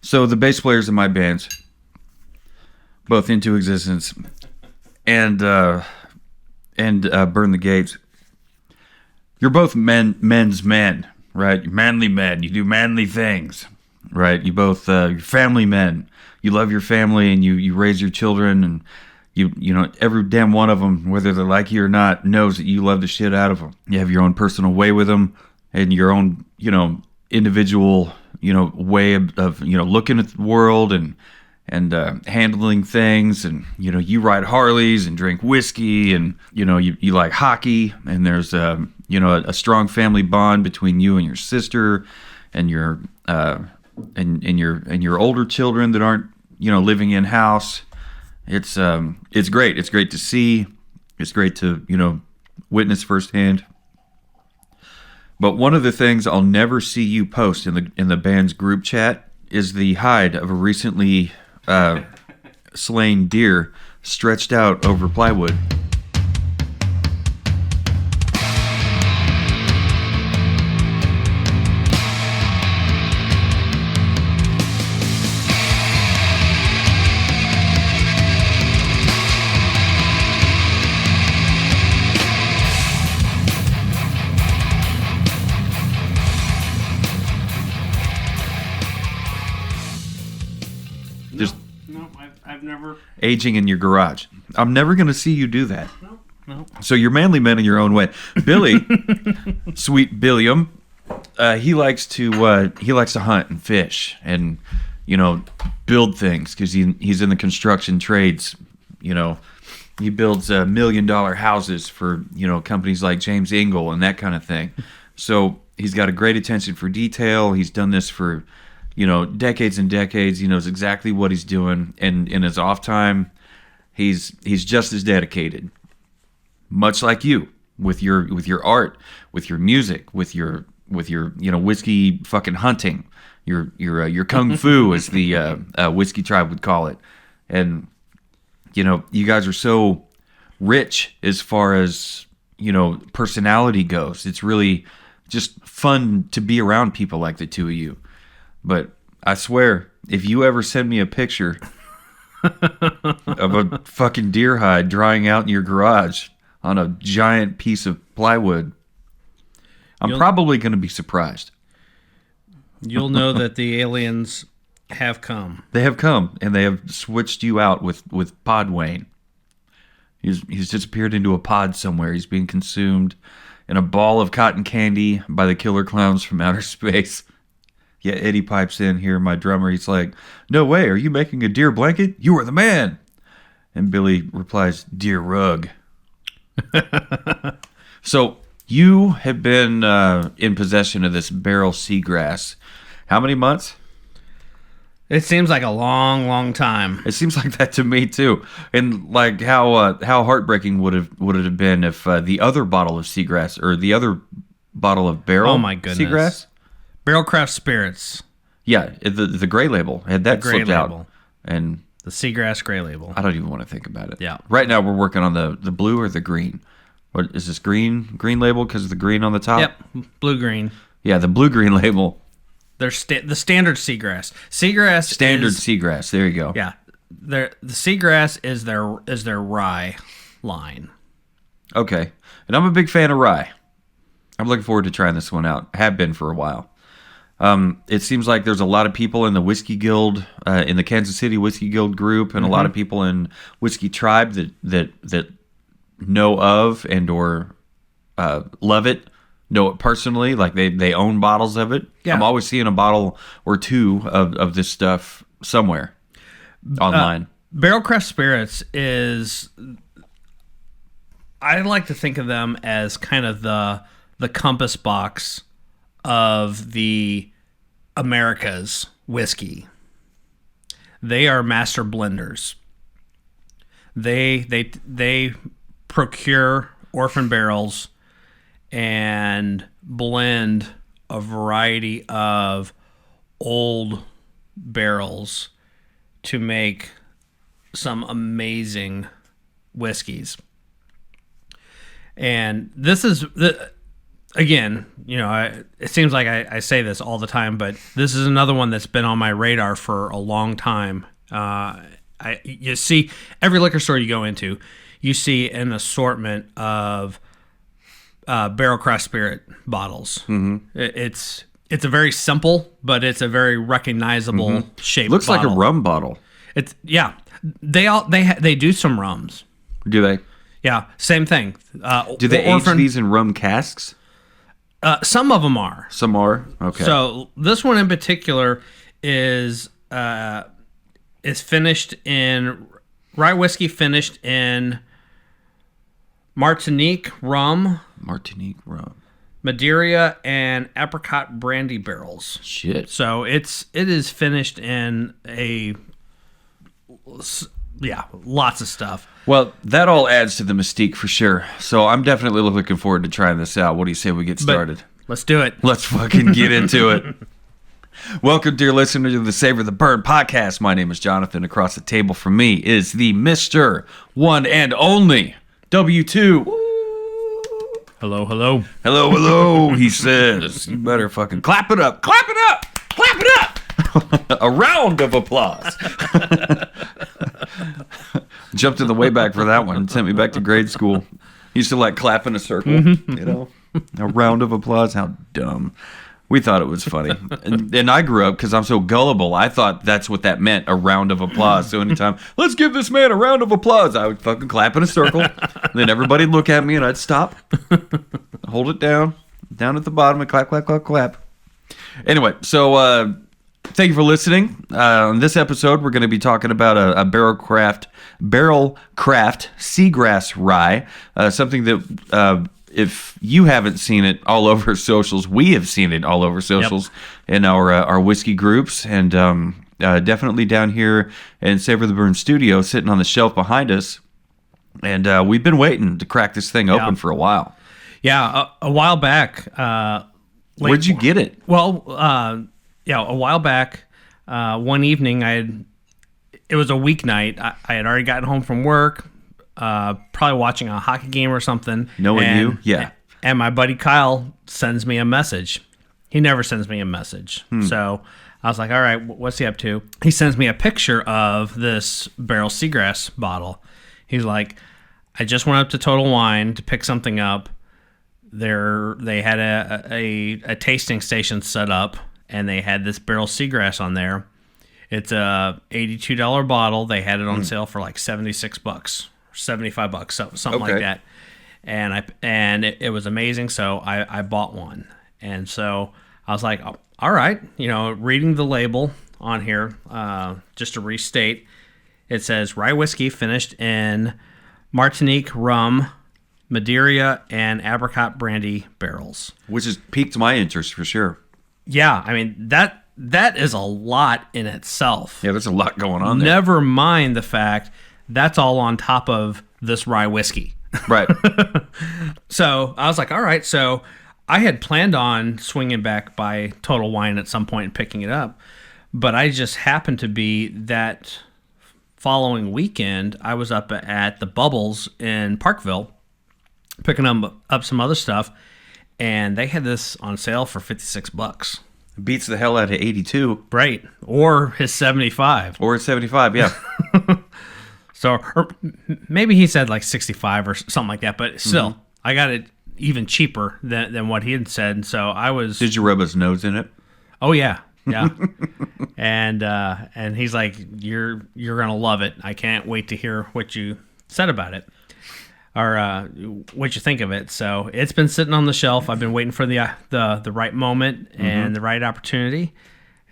So the bass players in my bands, both Into Existence and Burn the Gates, you're both men's men, right? You're manly men. You do manly things, right? You both you're family men. You love your family and you raise your children, and you know every damn one of them, whether they like you or not, knows that you love the shit out of them. You have your own personal way with them and your own individual way of looking at the world and handling things, and you ride Harleys and drink whiskey, and you like hockey, and there's a strong family bond between you and your sister and your and your older children that aren't living in house. It's great. It's great to see. It's great to witness firsthand. But one of the things I'll never see you post in the band's group chat is the hide of a recently slain deer stretched out over plywood. I've never Aging in your garage. I'm never going to see you do that. No. So you're manly men in your own way. Billy, sweet Billiam, he likes to hunt and fish and build things because he's in the construction trades. He builds $1 million houses for companies like James Ingle and that kind of thing. So he's got a great attention for detail. He's done this for decades and decades. He knows exactly what he's doing, and in his off time, he's just as dedicated. Much like you, with your art, with your music, with your whiskey fucking hunting, your kung fu, as the whiskey tribe would call it, and you guys are so rich as far as personality goes. It's really just fun to be around people like the two of you. But I swear, if you ever send me a picture of a fucking deer hide drying out in your garage on a giant piece of plywood, I'm probably going to be surprised. You'll know that the aliens have come. They have come, and they have switched you out with Podwayne. He's disappeared into a pod somewhere. He's being consumed in a ball of cotton candy by the killer clowns from outer space. Yeah, Eddie pipes in here, my drummer. He's like, "No way, are you making a deer blanket? You are the man." And Billy replies, "Deer rug." So you have been in possession of this Barrell Seagrass. How many months? It seems like a long, long time. It seems like that to me too. And like how heartbreaking would it have been if the other bottle of Seagrass or the other bottle of Barrell, oh my goodness, Seagrass, Barrell Craft Spirits. Yeah, the gray label had that slipped out, and the Seagrass gray label. I don't even want to think about it. Yeah. Right now we're working on the blue or the green. What is this green label because of the green on the top? Yep, blue green. Yeah, the blue green label. They're the standard Seagrass. Seagrass. There you go. Yeah, the Seagrass is their rye line. Okay, and I'm a big fan of rye. I'm looking forward to trying this one out. I have been for a while. It seems like there's a lot of people in the Whiskey Guild, in the Kansas City Whiskey Guild group, and a lot of people in Whiskey Tribe that know of and or love it, know it personally. Like they own bottles of it. Yeah. I'm always seeing a bottle or two of this stuff somewhere online. Barrell Craft Spirits is, I like to think of them as kind of the compass box of the America's whiskey. They are master blenders. They procure orphan barrels and blend a variety of old barrels to make some amazing whiskeys. And this is again, it seems like I say this all the time, but this is another one that's been on my radar for a long time. You see, every liquor store you go into, you see an assortment of Barrell craft spirit bottles. It's a very simple, but it's a very recognizable shape. Looks bottle. like a rum bottle. They do some rums. Do they? Yeah, same thing. Do they age these in rum casks? Some of them are. Some are? Okay. So this one in particular is finished in rye whiskey, finished in Martinique rum, Madeira, and apricot brandy barrels. Shit. So it is finished in lots of stuff. Well, that all adds to the mystique for sure. So I'm definitely looking forward to trying this out. What do you say we get started? Let's do it. Let's fucking get into it. Welcome, dear listener, to the Savor the Burn podcast. My name is Jonathan. Across the table from me is the Mr. One and Only W2. Hello, hello. Hello, hello, he says. You better fucking clap it up. Clap it up. Clap it up. A round of applause. Jumped in the way back for that one. Sent me back to grade school. Used to like clap in a circle, A round of applause. How dumb. We thought it was funny. And I grew up, because I'm so gullible, I thought that's what that meant, a round of applause. So anytime, let's give this man a round of applause, I would fucking clap in a circle. Then everybody'd look at me and I'd stop, hold it down at the bottom, and clap, clap, clap, clap. Anyway, so thank you for listening. On this episode, we're going to be talking about a Barrell craft Seagrass rye, something that... if you haven't seen it all over socials, we have seen it all over socials in our whiskey groups, and definitely down here in Savor the Burn studio, sitting on the shelf behind us. And we've been waiting to crack this thing open for a while. Yeah, a while back. Where'd you get it? Well, a while back, one evening, it was a weeknight. I had already gotten home from work. Probably watching a hockey game or something. Knowing you? Yeah. And my buddy Kyle sends me a message. He never sends me a message. So I was like, all right, what's he up to? He sends me a picture of this Barrell Seagrass bottle. He's like, I just went up to Total Wine to pick something up. They had a tasting station set up, and they had this Barrell Seagrass on there. It's a $82 bottle. They had it on sale for like $76. $75, something like that, and it was amazing. So I bought one, and so I was like, oh, all right, reading the label on here, just to restate, it says rye whiskey finished in Martinique rum, Madeira, and apricot brandy barrels, which has piqued my interest for sure. Yeah, I mean that is a lot in itself. Yeah, there's a lot going on there. Never mind the fact that's all on top of this rye whiskey. Right. So I was like, all right. So I had planned on swinging back by Total Wine at some point and picking it up. But I just happened to be that following weekend, I was up at the Bubbles in Parkville picking up some other stuff. And they had this on sale for $56. Beats the hell out of 82. Right. Or his 75. Or 75, yeah. So, or maybe he said like 65 or something like that, but still, I got it even cheaper than what he had said. So I was. Did you rub his nose in it? Oh yeah, and he's like, you're gonna love it. I can't wait to hear what you said about it, or what you think of it. So it's been sitting on the shelf. I've been waiting for the right moment and the right opportunity,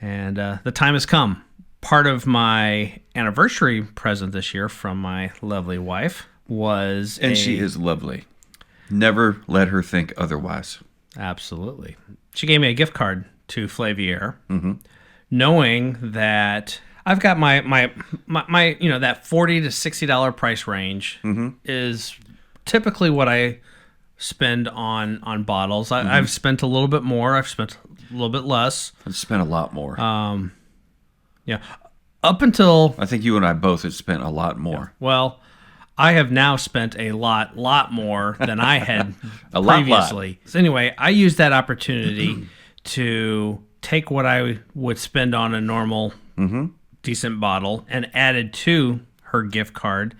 and the time has come. Part of my anniversary present this year from my lovely wife was she is lovely. Never let her think otherwise. Absolutely. She gave me a gift card to Flavier, knowing that I've got my that $40 to $60 price range is typically what I spend on bottles. I've spent a little bit more. I've spent a little bit less. I've spent a lot more. Yeah. Up until... I think you and I both have spent a lot more. Yeah. Well, I have now spent a lot more than I had lot. previously. So anyway, I used that opportunity to take what I would spend on a normal decent bottle and added to her gift card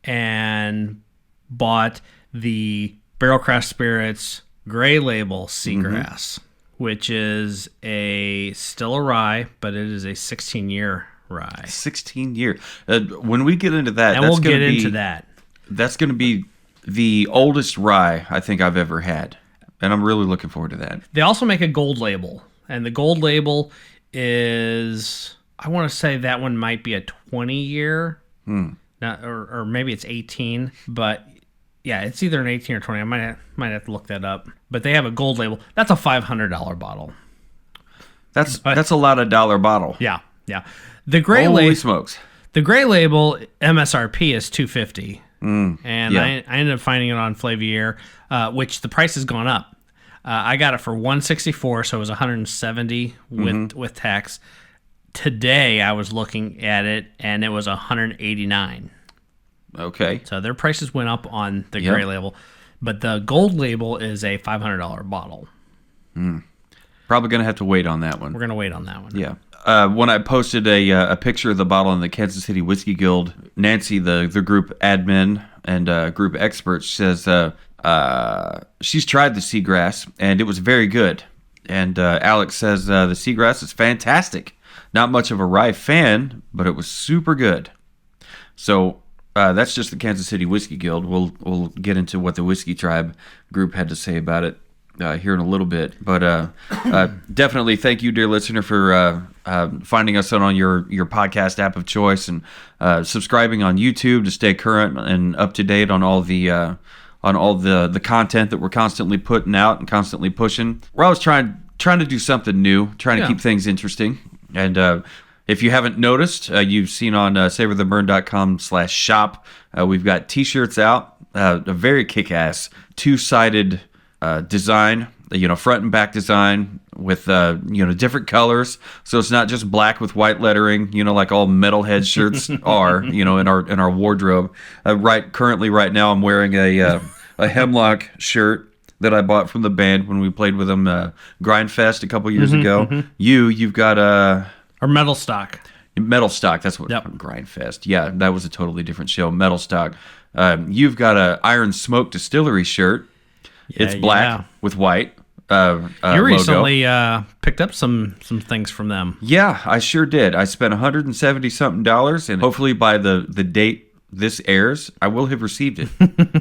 and bought the Barrell Craft Spirits Gray Label Seagrass, which is still a rye, but it is a 16-year rye. 16 years. When we get into that, And we'll get into that. That's going to be the oldest rye I think I've ever had. And I'm really looking forward to that. They also make a gold label. And the gold label is, I want to say that one might be a 20-year. Or maybe it's 18. But yeah, it's either an 18 or 20. I might have to look that up. But they have a gold label. That's a $500 bottle. That's a lot of dollar bottle. Yeah. The gray Holy smokes. The gray label MSRP is $250. And yeah. I ended up finding it on Flavier, which the price has gone up. I got it for $164, so it was $170 with tax. Today I was looking at it and it was $189. Okay. So their prices went up on the gray label, but the gold label is a $500 bottle. Probably going to have to wait on that one. We're going to wait on that one. Yeah. When I posted a picture of the bottle in the Kansas City Whiskey Guild, Nancy, the group admin and group expert, says she's tried the Seagrass and it was very good. And Alex says the Seagrass is fantastic. Not much of a rye fan, but it was super good. So that's just the Kansas City Whiskey Guild. We'll get into what the Whiskey Tribe group had to say about it here in a little bit. But definitely thank you, dear listener, for finding us on your podcast app of choice and subscribing on YouTube to stay current and up to date on all the content that we're constantly putting out and constantly pushing. We're always trying to do something new, trying to keep things interesting. And if you haven't noticed, you've seen on savortheburn.com/shop, we've got t-shirts out, a very kick-ass two-sided design, front and back design with different colors, so it's not just black with white lettering, like all metalhead shirts are, in our wardrobe. Right now I'm wearing a Hemlock shirt that I bought from the band when we played with them Grindfest a couple years ago. You've got Or Metal Stock. Metal Stock, that's what. Grindfest. Yeah, that was a totally different show. Metal Stock. You've got a Iron Smoke Distillery shirt. It's black with white. You recently picked up some things from them. Yeah, I sure did. I spent $170-something, and hopefully by the date this airs, I will have received it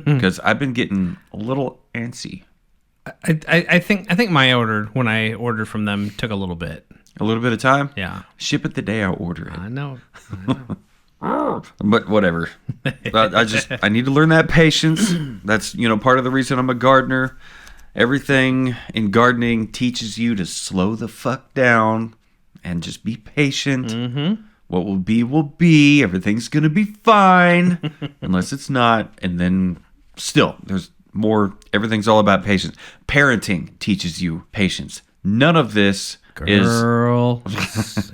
because I've been getting a little antsy. I think my order, when I ordered from them, took a little bit. A little bit of time? Yeah. Ship it the day I order it. I know. But whatever. I need to learn that patience. That's, part of the reason I'm a gardener. Everything in gardening teaches you to slow the fuck down and just be patient. What will be, will be. Everything's going to be fine. Unless it's not. And then still, there's more. Everything's all about patience. Parenting teaches you patience. None of this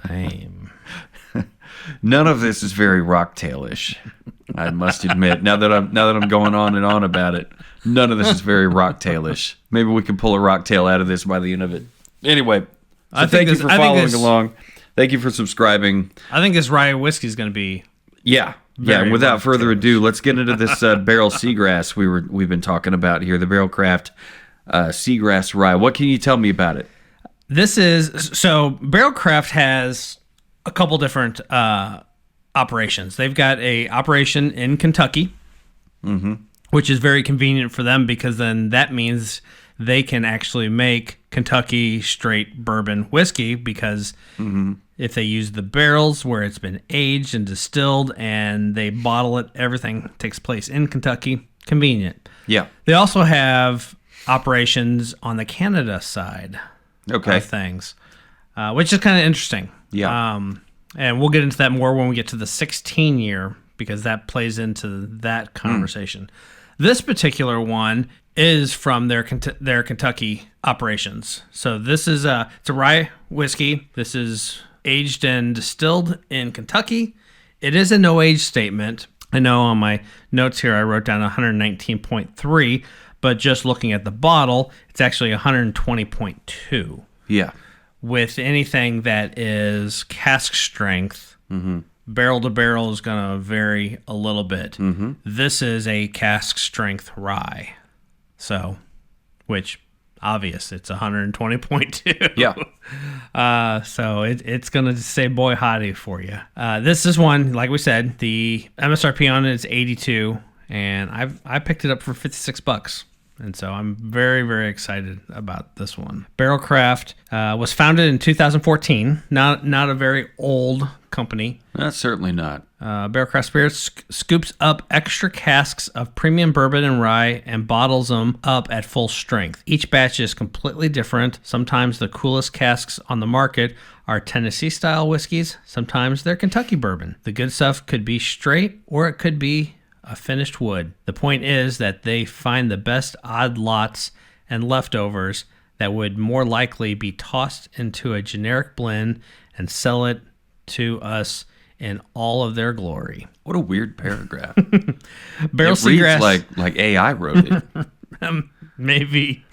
same. None of this is very Rocktail-ish, I must admit. Now that I'm going on and on about it, none of this is very Rocktail-ish. Maybe we can pull a Rocktail out of this by the end of it. Anyway, thank you for following along. Thank you for subscribing. I think this rye whiskey is going to be and without further ado, let's get into this Barrell Seagrass we've been talking about here, the Barrell Craft Seagrass Rye. What can you tell me about it? Barrell Craft has a couple different operations. They've got a operation in Kentucky, which is very convenient for them because then that means they can actually make Kentucky straight bourbon whiskey because if they use the barrels where it's been aged and distilled and they bottle it, everything takes place in Kentucky. Convenient. Yeah. They also have operations on the Canada side of things, which is kind of interesting. Yeah. And we'll get into that more when we get to the 16-year because that plays into that conversation. This particular one is from their Kentucky operations. So this is it's a rye whiskey. This is aged and distilled in Kentucky. It is a no age statement. I know on my notes here I wrote down 119.3, but just looking at the bottle, it's actually 120.2. Yeah. With anything that is cask strength, barrel to barrel is going to vary a little bit. This is a cask strength rye. So, which obvious, it's 120.2. Yeah. So it's going to say boy hottie for you. This is one, like we said, the MSRP on it is 82, and I picked it up for $56. And so I'm very, very excited about this one. Barrelcraft was founded in 2014. Not a very old company. That's certainly not. Barrelcraft Spirits scoops up extra casks of premium bourbon and rye and bottles them up at full strength. Each batch is completely different. Sometimes the coolest casks on the market are Tennessee-style whiskeys. Sometimes they're Kentucky bourbon. The good stuff could be straight, or it could be a finished wood. The point is that they find the best odd lots and leftovers that would more likely be tossed into a generic blend and sell it to us in all of their glory. What a weird paragraph. Barrell It reads Seagrass, like AI wrote it. maybe.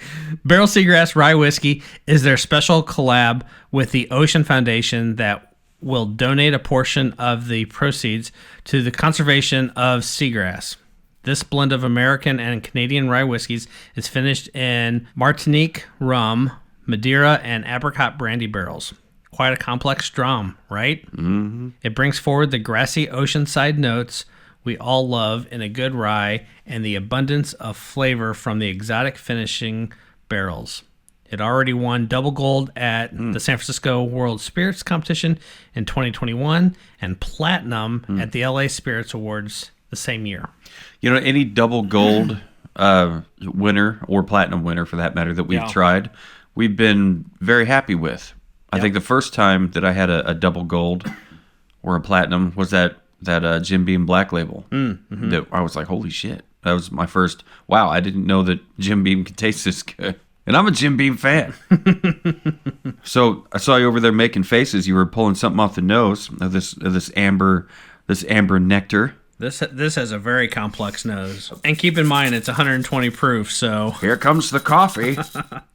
Barrell Seagrass Rye Whiskey is their special collab with the Ocean Foundation that will donate a portion of the proceeds to the conservation of seagrass. This blend of American and Canadian rye whiskeys is finished in Martinique rum, Madeira, and apricot brandy barrels. Quite a complex drum, right? Mm-hmm. It brings forward the grassy oceanside notes we all love in a good rye and the abundance of flavor from the exotic finishing barrels. It already won double gold at the San Francisco World Spirits Competition in 2021 and platinum at the LA Spirits Awards the same year. You know, any double gold winner or platinum winner, for that matter, that we've tried, we've been very happy with. I think the first time that I had a double gold or a platinum was that Jim Beam Black Label. That I was like, holy shit. That was my first, wow, I didn't know that Jim Beam could taste this good. And I'm a Jim Beam fan. So I saw you over there making faces. You were pulling something off the nose of this amber nectar. This has a very complex nose. And keep in mind, it's 120 proof, so Here comes the coffee.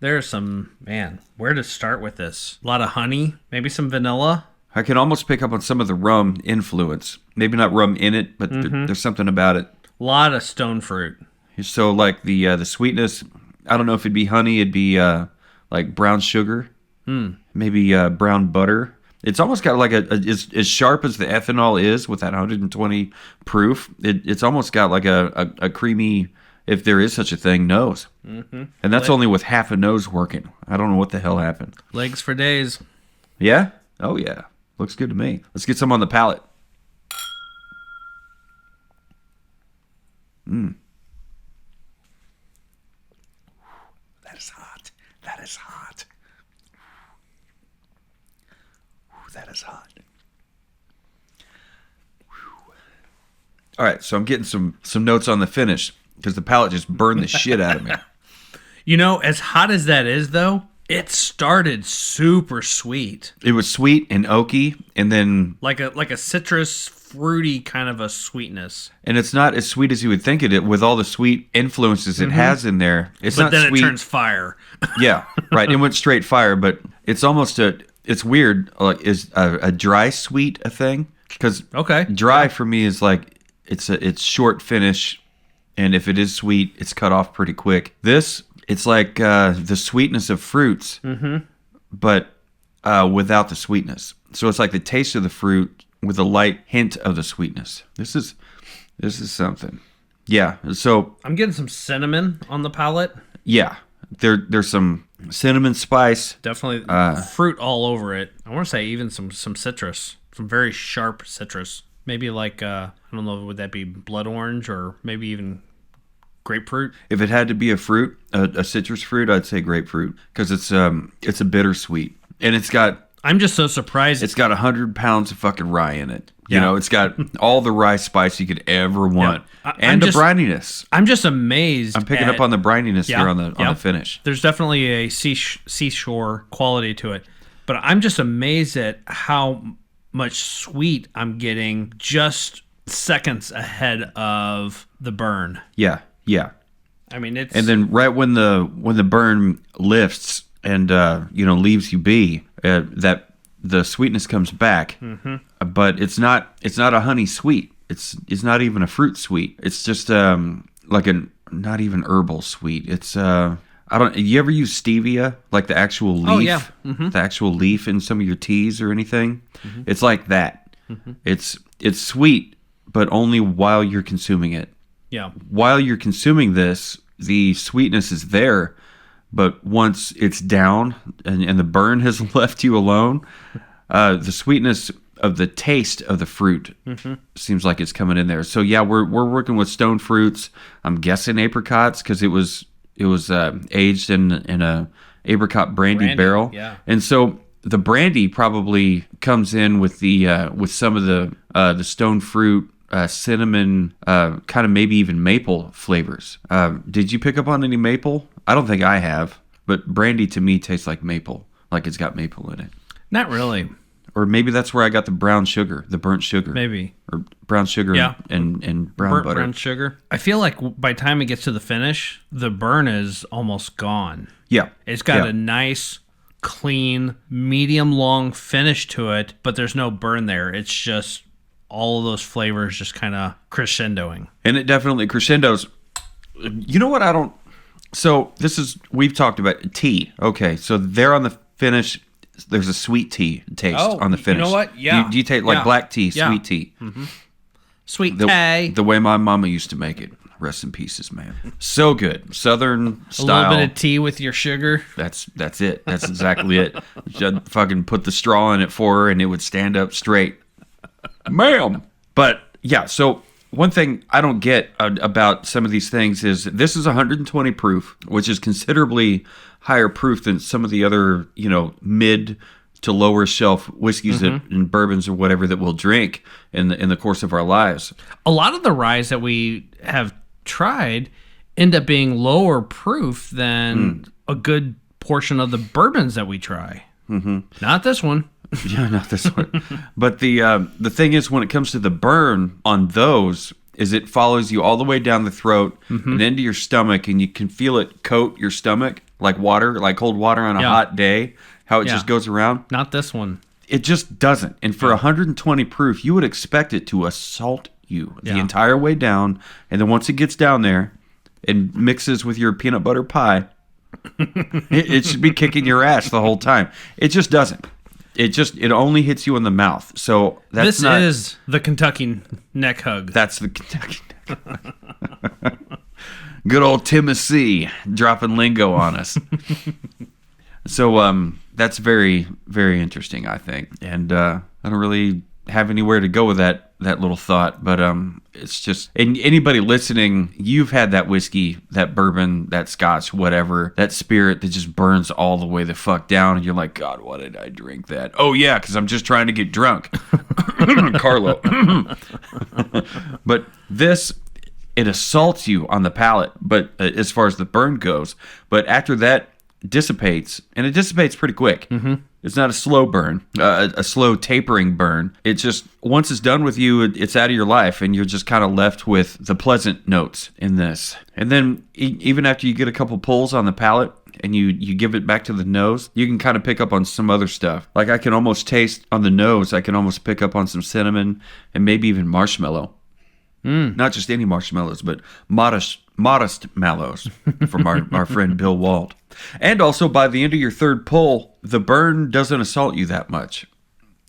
there's some, man, where to start with this? A lot of honey, maybe some vanilla. I can almost pick up on some of the rum influence. Maybe not rum in it, but there's something about it. A lot of stone fruit. So like the sweetness, I don't know if it'd be honey, it'd be like brown sugar, maybe brown butter. It's almost got like as sharp as the ethanol is with that 120 proof. It's almost got like a creamy, if there is such a thing, nose. And that's only with half a nose working. I don't know what the hell happened. Legs for days. Yeah? Oh yeah. Looks good to me. Let's get some on the palate. That is hot. That is hot. That is hot. All right, so I'm getting some notes on the finish because the palate just burned the shit out of me. You know, as hot as that is, though, it started super sweet. It was sweet and oaky, and then Like a citrus, fruity kind of a sweetness. and it's not as sweet as you would think it with all the sweet influences it has in there. It's But not then sweet. it turns fire. Yeah, right. It went straight fire, but it's almost it's weird. Like, is a dry sweet a thing? Because Okay. dry for me is like it's short finish, and if it is sweet, it's cut off pretty quick. This, it's like the sweetness of fruits, but without the sweetness. So it's like the taste of the fruit with a light hint of the sweetness. This is something. Yeah. So I'm getting some cinnamon on the palate. yeah, there's some cinnamon spice. Definitely fruit all over it. I want to say even some citrus, some very sharp citrus. Maybe like, I don't know, would that be blood orange or maybe even grapefruit? If it had to be a fruit, a citrus fruit, I'd say grapefruit because it's a bittersweet, and it's got I'm just so surprised. It's got 100 pounds of fucking rye in it. You Yeah. know, it's got all the rye spice you could ever want, Yeah. and the brininess. I'm just amazed. I'm picking up on the brininess here on the finish. There's definitely a seashore quality to it, but I'm just amazed at how much sweet I'm getting just seconds ahead of the burn. Yeah, yeah. I mean, it's And then right when the burn lifts and leaves you be, that the sweetness comes back. But it's not a honey sweet. It's not even a fruit sweet. It's just like a not even herbal sweet. It's I don't. You ever use stevia, like the actual leaf? Oh, yeah. The actual leaf in some of your teas or anything? It's like that. It's sweet, but only while you're consuming it. yeah. While you're consuming this, the sweetness is there, but once it's down and the burn has left you alone, the sweetness of the taste of the fruit seems like it's coming in there. So yeah, we're working with stone fruits. I'm guessing apricots because it was aged in a apricot brandy barrel. Yeah. And so the brandy probably comes in with the with some of the stone fruit, cinnamon, kind of maybe even maple flavors. Did you pick up on any maple? I don't think I have, but brandy to me tastes like maple, like it's got maple in it. Not really. Or maybe that's where I got the brown sugar, the burnt sugar. Maybe. Or brown sugar Yeah. and brown Burnt butter. brown sugar. I feel like by the time it gets to the finish, the burn is almost gone. Yeah. It's got Yeah. a nice, clean, medium long finish to it, but there's no burn there. It's just all of those flavors just kind of crescendoing. And it definitely crescendos. You know what I don't... So we've talked about tea. Okay, so there on the finish, there's a sweet tea taste on the finish. You know what? Yeah. Do you take like Yeah. black tea, Yeah. sweet tea? Sweet tea. The way my mama used to make it. Rest in pieces, man. So good. Southern A style. little bit of tea with your sugar. That's it. That's exactly it. Just fucking put the straw in it for her and it would stand up straight. Ma'am. But yeah, so one thing I don't get about some of these things is this is 120 proof, which is considerably higher proof than some of the other, mid to lower shelf whiskeys and bourbons or whatever that we'll drink in the course of our lives. A lot of the ryes that we have tried end up being lower proof than a good portion of the bourbons that we try. Not this one. Yeah, not this one. But the thing is, when it comes to the burn on those, is it follows you all the way down the throat and into your stomach, and you can feel it coat your stomach like water, like cold water on a hot day, how it just goes around. Not this one. It just doesn't. And for 120 proof, you would expect it to assault you the entire way down. And then once it gets down there and mixes with your peanut butter pie, it should be kicking your ass the whole time. It just doesn't. It only hits you in the mouth. So This is the Kentucky neck hug. That's the Kentucky. Good old Tennessee dropping lingo on us. So that's very, very interesting, I think. And I don't really have anywhere to go with that little thought, but it's just, and anybody listening, you've had that whiskey, that bourbon, that scotch, whatever, that spirit that just burns all the way the fuck down, and you're like, God, why did I drink that? Oh yeah, because I'm just trying to get drunk. Carlo. But this, it assaults you on the palate, but as far as the burn goes, but after that dissipates, and it dissipates pretty quick. It's not a slow burn, a slow tapering burn. It's just, once it's done with you, it's out of your life, and you're just kind of left with the pleasant notes in this. And then even after you get a couple pulls on the palate and you give it back to the nose, you can kind of pick up on some other stuff. Like I can almost taste on the nose, I can almost pick up on some cinnamon and maybe even marshmallow. Not just any marshmallows, but modest mallows from our friend Bill Wald. And also, by the end of your third pull, the burn doesn't assault you that much.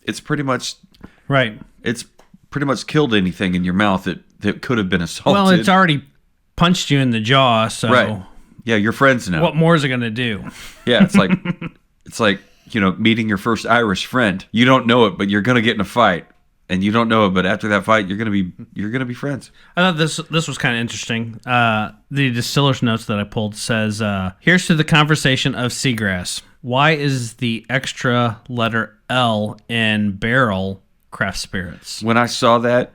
It's pretty much Right. It's pretty much killed anything in your mouth that could have been assaulted. Well, it's already punched you in the jaw, so right. Yeah, your friends know. what more is it going to do? Yeah, it's like meeting your first Irish friend. You don't know it, but you're gonna get in a fight. And you don't know it, but after that fight, you're gonna be friends. I thought this was kind of interesting. The distiller's notes that I pulled says, "Here's to the conversation of Seagrass. Why is the extra letter L in Barrell craft spirits?" When I saw that,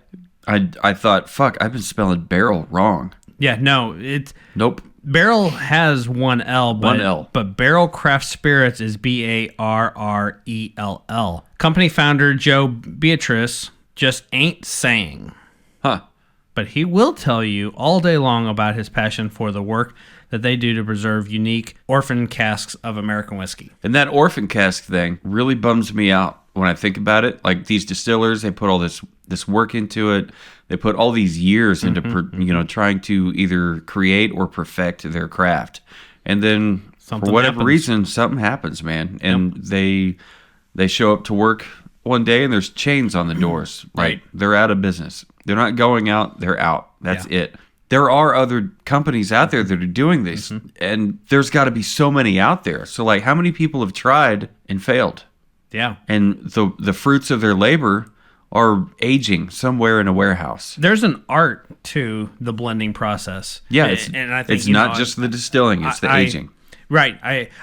I thought, fuck, I've been spelling barrel wrong. Yeah, no, it's Nope. Barrell has one L, but One L. but Barrell Craft Spirits is Barrell. Company founder Joe Beatrice just ain't saying. but he will tell you all day long about his passion for the work that they do to preserve unique orphan casks of American whiskey. And that orphan cask thing really bums me out when I think about it. Like these distillers, they put all this work into it. They put all these years into trying to either create or perfect their craft. And then Something for whatever happens. reason, something happens, man. And they show up to work one day and there's chains on the doors. Right. Like they're out of business. They're not going out, they're out. That's Yeah. it. There are other companies out there that are doing this, and there's got to be so many out there. So, like, how many people have tried and failed? Yeah. And the fruits of their labor are aging somewhere in a warehouse. There's an art to the blending process. Yeah, and I think it's not just the distilling; it's the aging. Right.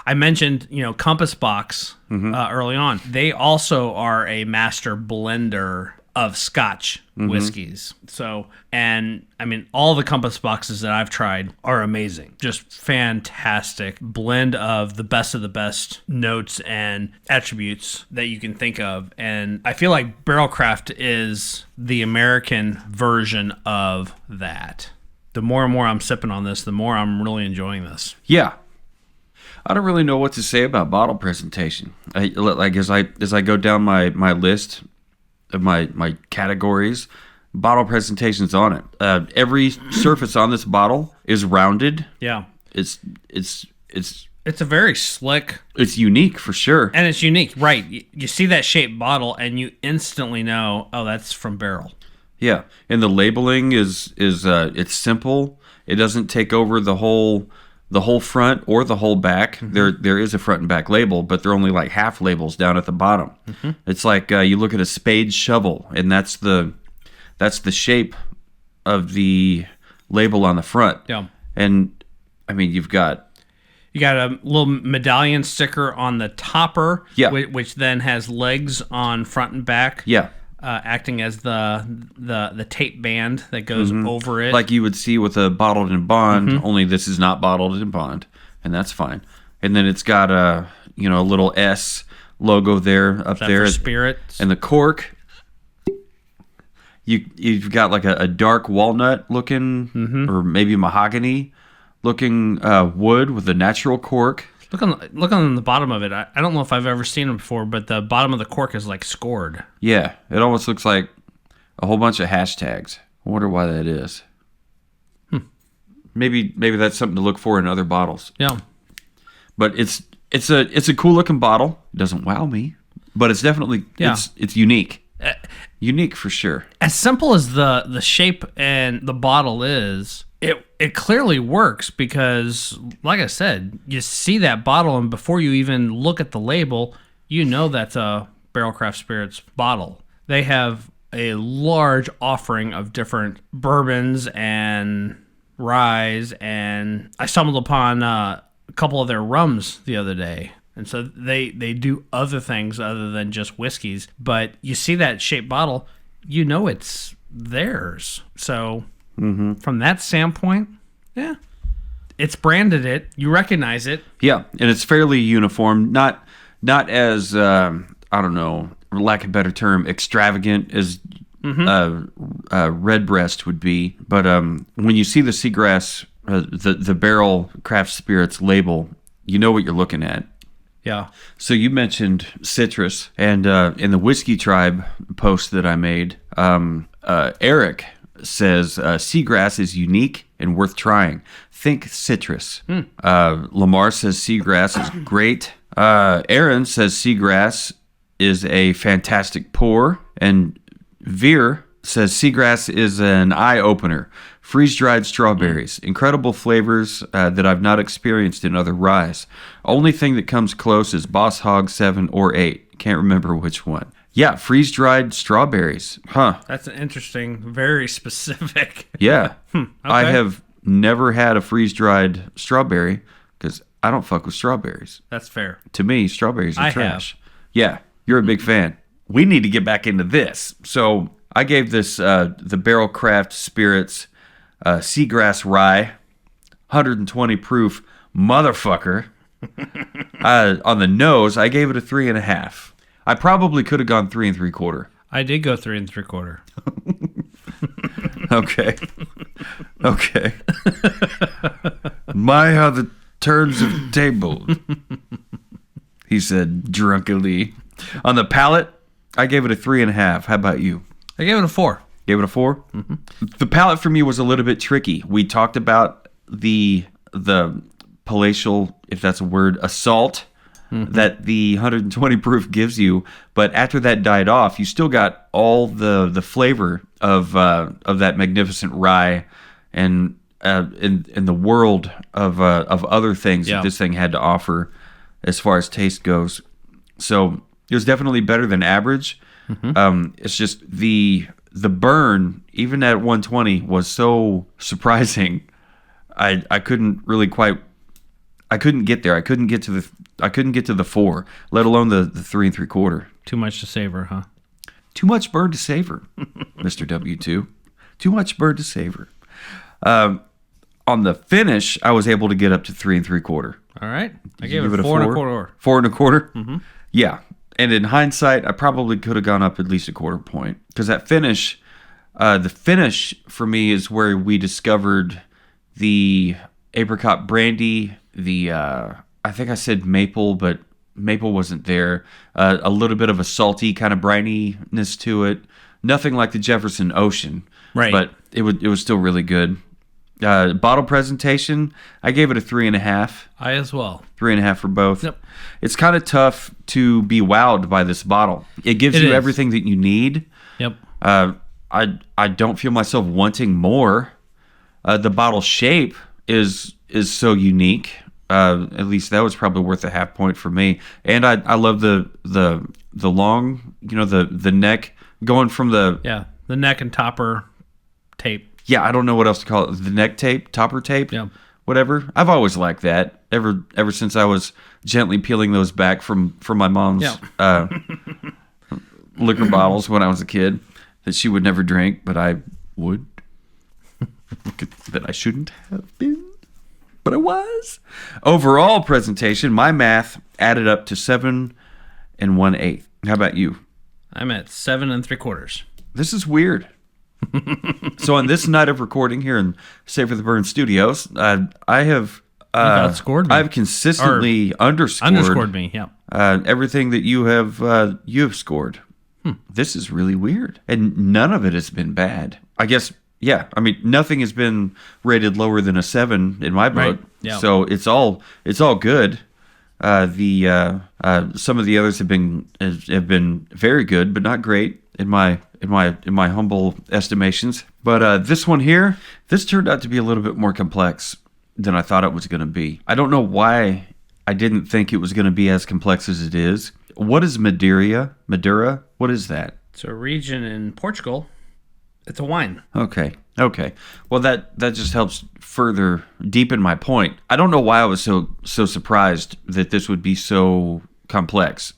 I mentioned, Compass Box early on. They also are a master blender of Scotch whiskeys. So, and I mean, all the Compass Boxes that I've tried are amazing. Just fantastic blend of the best notes and attributes that you can think of. And I feel like Barrel Craft is the American version of that. The more and more I'm sipping on this, the more I'm really enjoying this. Yeah. I don't really know what to say about bottle presentation. As I go down my list of my categories, bottle presentation's on it. Every surface on this bottle is rounded. Yeah. It's It's a very slick, it's unique for sure. and it's unique, right? You see that shaped bottle, and you instantly know, oh, that's from Barrel. Yeah, and the labeling is it's simple. It doesn't take over the whole front or the whole back. There is a front and back label, but they're only like half labels down at the bottom. It's like you look at a spade shovel, and that's the shape of the label on the front. Yeah. And I mean, you got a little medallion sticker on the topper, Yeah. which then has legs on front and back. yeah, Acting as the tape band that goes over it. like you would see with a bottled in bond. Only this is not bottled in bond, and that's fine. And then it's got a little S logo there up that there, for spirits. and the cork. You've got like a dark walnut looking, or maybe mahogany looking wood with a natural cork. Look on the bottom of it. I don't know if I've ever seen it before, but the bottom of the cork is like scored. Yeah, it almost looks like a whole bunch of hashtags. I wonder why that is. Maybe that's something to look for in other bottles. Yeah. But it's a cool looking bottle. It doesn't wow me, but it's definitely it's unique. Unique for sure. As simple as the shape and the bottle is, it clearly works because, like I said, you see that bottle, and before you even look at the label, you know that's a Barrel Craft Spirits bottle. They have a large offering of different bourbons and ryes, and I stumbled upon a couple of their rums the other day. And so they do other things other than just whiskeys. But you see that shaped bottle, you know it's theirs. So from that standpoint, yeah, it's branded it. You recognize it. Yeah, and it's fairly uniform. Not as I don't know, for lack of a better term, extravagant as Redbreast would be. But when you see the Seagrass, the Barrel Craft Spirits label, you know what you're looking at. Yeah. So you mentioned citrus, and in the Whiskey Tribe post that I made, Eric says Seagrass is unique and worth trying. Think citrus. Lamar says Seagrass is great. Aaron says Seagrass is a fantastic pour, and Veer says Seagrass is an eye-opener. Freeze-dried strawberries. Incredible flavors that I've not experienced in other ryes. Only thing that comes close is Boss Hog 7 or 8. Can't remember which one. Yeah, freeze-dried strawberries. Huh. That's an interesting, very specific. Yeah. Okay. I have never had a freeze-dried strawberry because I don't fuck with strawberries. That's fair. To me, strawberries are I trash. Yeah, you're a big fan. We need to get back into this. So I gave this the Barrel Craft Spirits Seagrass Rye, 120 proof motherfucker. On the nose, I gave it a 3.5. I probably could have gone 3 3/4. I did go 3 3/4. Okay. Okay. My, how the turns have tabled, he said drunkenly. On the palate, I gave it a 3.5. How about you? I gave it a 4. Gave it a 4? Mm-hmm. The palate for me was a little bit tricky. We talked about the palatial, if that's a word, assault that the 120 proof gives you, but after that died off, you still got all the flavor of that magnificent rye and in the world of other things that this thing had to offer as far as taste goes. So it was definitely better than average. It's just the burn, even at 120, was so surprising. I couldn't really quite. I couldn't get there. I couldn't get to the 4, let alone the 3 3/4. Too much to savor, huh? Too much bird to savor, Mr. W2. Too much bird to savor. On the finish, I was able to get up to 3 3/4. All right. I gave it a 4 1/4. 4 1/4? Mm-hmm. Yeah. And in hindsight, I probably could have gone up at least a quarter point. Because that finish, the finish for me is where we discovered the apricot brandy, I think I said maple, but maple wasn't there. A little bit of a salty kind of brininess to it. Nothing like the Jefferson Ocean. Right. But it was still really good. Bottle presentation, I gave it a 3.5. I as well. 3.5 for both. Yep. It's kind of tough to be wowed by this bottle. It gives you everything that you need. Yep. I don't feel myself wanting more. The bottle shape is so unique. At least that was probably worth a half point for me. And I love the long, the neck going from the neck and topper tape. Yeah, I don't know what else to call it. The neck tape, topper tape, whatever. I've always liked that. Ever since I was gently peeling those back from my mom's liquor bottles when I was a kid that she would never drink, but I would. That I shouldn't have been, but I was. Overall presentation, my math added up to 7 1/8. How about you? I'm at 7 3/4. This is weird. So on this night of recording here in Savor the Burn Studios, I have outscored me. I've consistently underscored me. Yeah, everything that you have scored. This is really weird, and none of it has been bad. I guess. Yeah, I mean, nothing has been rated lower than a 7 in my book. Right. Yeah. So it's all good. Some of the others have been very good, but not great in my humble estimations. But this one here, this turned out to be a little bit more complex than I thought it was going to be. I don't know why I didn't think it was going to be as complex as it is. What is Madeira? Madeira? What is that? It's a region in Portugal. It's a wine. Okay. Well, that just helps further deepen my point. I don't know why I was so surprised that this would be so complex,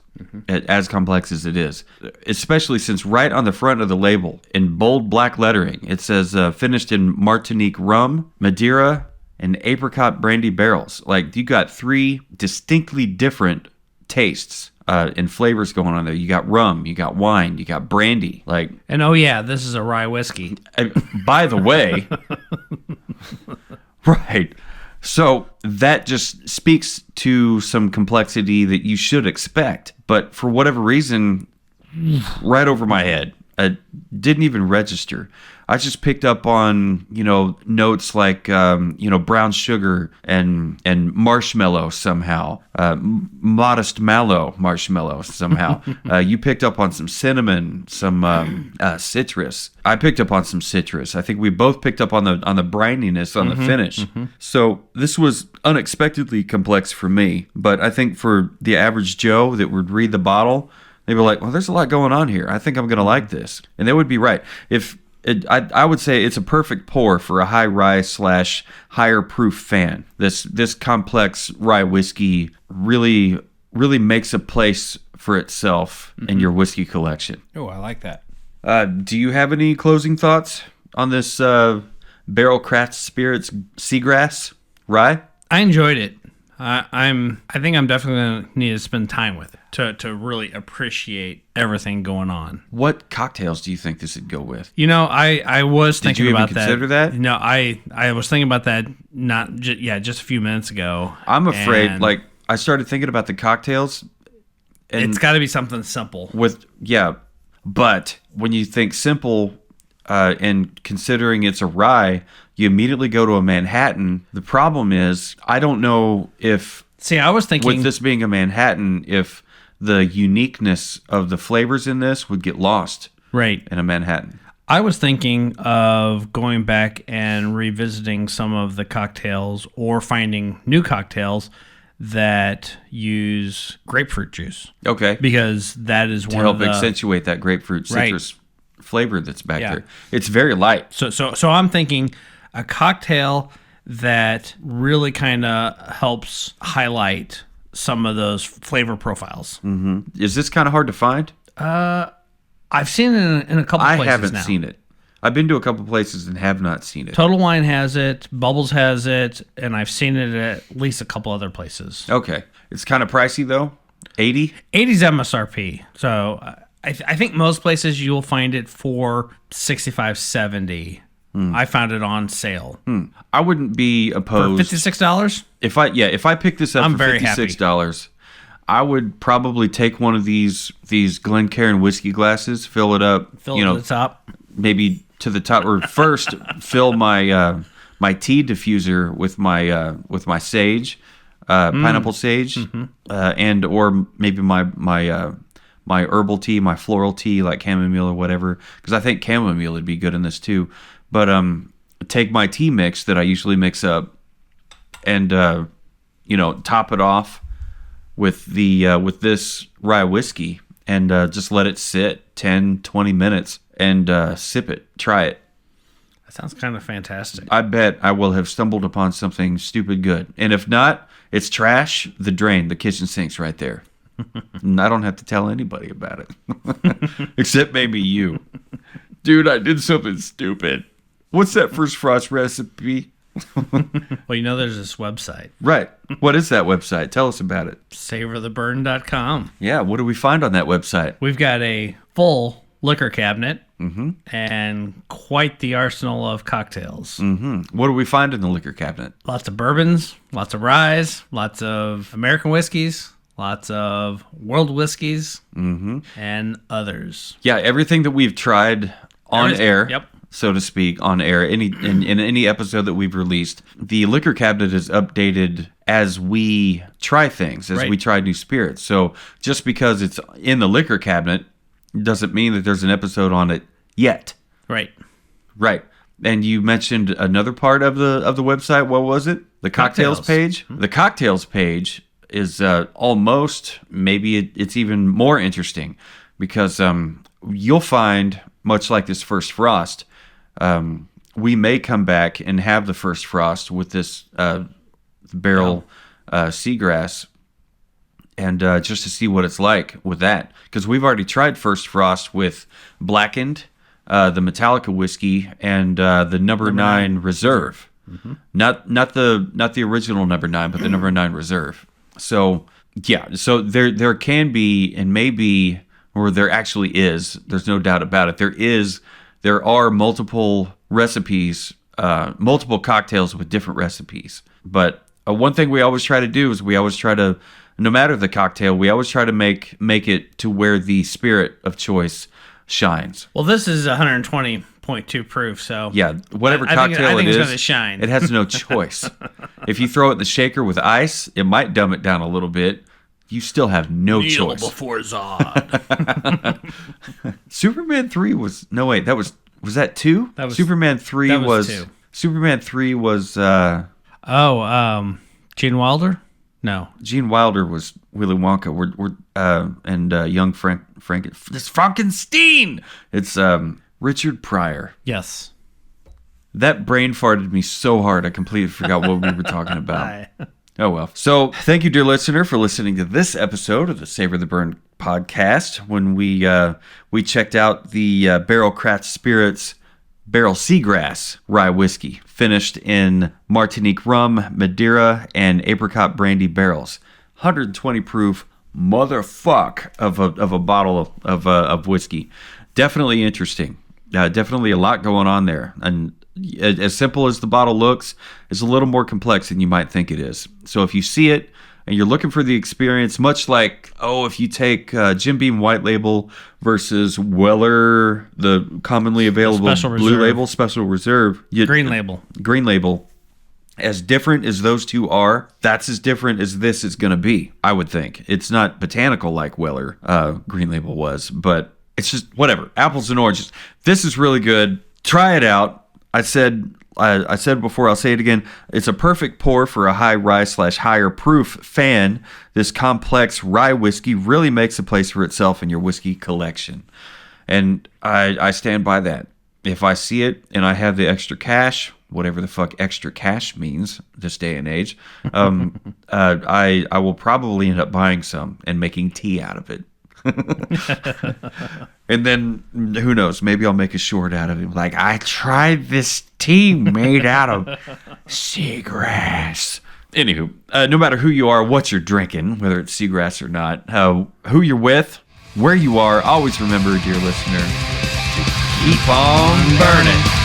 as complex as it is. Especially since right on the front of the label, in bold black lettering, it says finished in Martinique rum, Madeira, and apricot brandy barrels. Like, you got 3 distinctly different tastes and flavors going on there. You got rum, you got wine, you got brandy. And this is a rye whiskey. By the way, right. So that just speaks to some complexity that you should expect. But for whatever reason, right over my head, I didn't even register. I just picked up on, notes like, brown sugar and marshmallow somehow, modest mallow marshmallow somehow. You picked up on some cinnamon, some citrus. I picked up on some citrus. I think we both picked up on the brininess on the finish. So this was unexpectedly complex for me, but I think for the average Joe that would read the bottle, they'd be like, well, there's a lot going on here. I think I'm going to like this. And they would be right. I would say it's a perfect pour for a high rye / higher proof fan. This complex rye whiskey really makes a place for itself in your whiskey collection. Oh, I like that. Do you have any closing thoughts on this Barrell Craft Spirits Seagrass rye? I enjoyed it. I think I'm definitely gonna need to spend time with it to really appreciate everything going on. What cocktails do you think this would go with? I was Did thinking you even about consider that? No, I was thinking about that just a few minutes ago. I'm afraid, and like, I started thinking about the cocktails. And it's got to be something simple. But when you think simple, and considering it's a rye, you immediately go to a Manhattan. The problem is, I don't know if... See, I was thinking... With this being a Manhattan, if the uniqueness of the flavors in this would get lost right in a Manhattan. I was thinking of going back and revisiting some of the cocktails or finding new cocktails that use grapefruit juice. Okay. Because that is to one help of the... accentuate that grapefruit citrus flavor that's back Yeah. there. It's very light. So I'm thinking a cocktail that really kind of helps highlight some of those flavor profiles. Is this kind of hard to find? I've seen it in a couple places now. I haven't seen it. I've been to a couple places and have not seen it. Total Wine has it, Bubbles has it, and I've seen it at least a couple other places. Okay. It's kind of pricey, though. 80? 80's MSRP. So I think most places you'll find it for $65, $70. I found it on sale. I wouldn't be For opposed. $56? If I pick this up I'm for very happy. $56, I would probably take one of these Glencairn whiskey glasses, fill it up, Fill it to the top. maybe to the top, or first fill my my tea diffuser with my sage, pineapple sage, and or maybe my herbal tea, my floral tea like chamomile or whatever, because I think chamomile would be good in this too. But take my tea mix that I usually mix up, and top it off with this rye whiskey, and just let it sit 10-20 minutes and sip it. Try it. That sounds kind of fantastic. I bet I will have stumbled upon something stupid good. And if not, it's trash. The drain, the kitchen sink's right there. And I don't have to tell anybody about it. Except maybe you. Dude, I did something stupid. What's that first frost recipe? Well, there's this website. Right. What is that website? Tell us about it. SavorTheBurn.com. Yeah, what do we find on that website? We've got a full liquor cabinet and quite the arsenal of cocktails. What do we find in the liquor cabinet? Lots of bourbons, lots of ryes, lots of American whiskeys, lots of world whiskeys, and others. Yeah, everything that we've tried on air. Yep. So to speak, on air, in any episode that we've released, the liquor cabinet is updated as we try things, as we try new spirits. So just because it's in the liquor cabinet doesn't mean that there's an episode on it yet. Right. Right. And you mentioned another part of the website. What was it? The cocktails page? The cocktails page is almost, maybe it's even more interesting, because you'll find, much like this first frost, we may come back and have the first frost with this Barrell Seagrass, and just to see what it's like with that, because we've already tried first frost with Blackened, the Metallica whiskey, and the number 9 Reserve. Not the original number 9, but the number 9 Reserve. So yeah, so there can be, and maybe, or there actually is, there's no doubt about it, there are multiple recipes, multiple cocktails with different recipes. But one thing we always try to do is no matter the cocktail, we always try to make it to where the spirit of choice shines. Well, this is 120.2 proof, so yeah, whatever I think cocktail it it's is, gonna shine. It has no choice. If you throw it in the shaker with ice, it might dumb it down a little bit. You still have no Kneel choice. before Zod. Superman 3 was... No, wait. Was that 2? That was... Superman 3 that was... 2. Superman 3 was... Gene Wilder? No. Gene Wilder was Willy Wonka. And young This Frankenstein! It's Richard Pryor. Yes. That brain farted me so hard I completely forgot what we were talking about. Oh, well. So thank you, dear listener, for listening to this episode of the Savor the Burn podcast, when we checked out the Barrell Craft Spirits Barrell Seagrass rye whiskey, finished in Martinique rum, Madeira, and apricot brandy barrels. 120 proof motherfuck of a bottle of whiskey. Definitely interesting. Definitely a lot going on there. And as simple as the bottle looks, it's a little more complex than you might think it is. So if you see it and you're looking for the experience, much like, if you take Jim Beam White Label versus Weller, the commonly available Special Blue Reserve. Label, Special Reserve. Green Label. Green Label. As different as those two are, that's as different as this is going to be, I would think. It's not botanical like Weller Green Label was, but it's just whatever. Apples and oranges. This is really good. Try it out. I said before, I'll say it again. It's a perfect pour for a high rye / higher proof fan. This complex rye whiskey really makes a place for itself in your whiskey collection. And I stand by that. If I see it and I have the extra cash, whatever the fuck extra cash means this day and age, I will probably end up buying some and making tea out of it. And then who knows, maybe I'll make a short out of it, like, I tried this tea made out of seagrass. Anywho, no matter who you are, what you're drinking, whether it's seagrass or not, who you're with, where you are, always remember, dear listener, to keep on burning.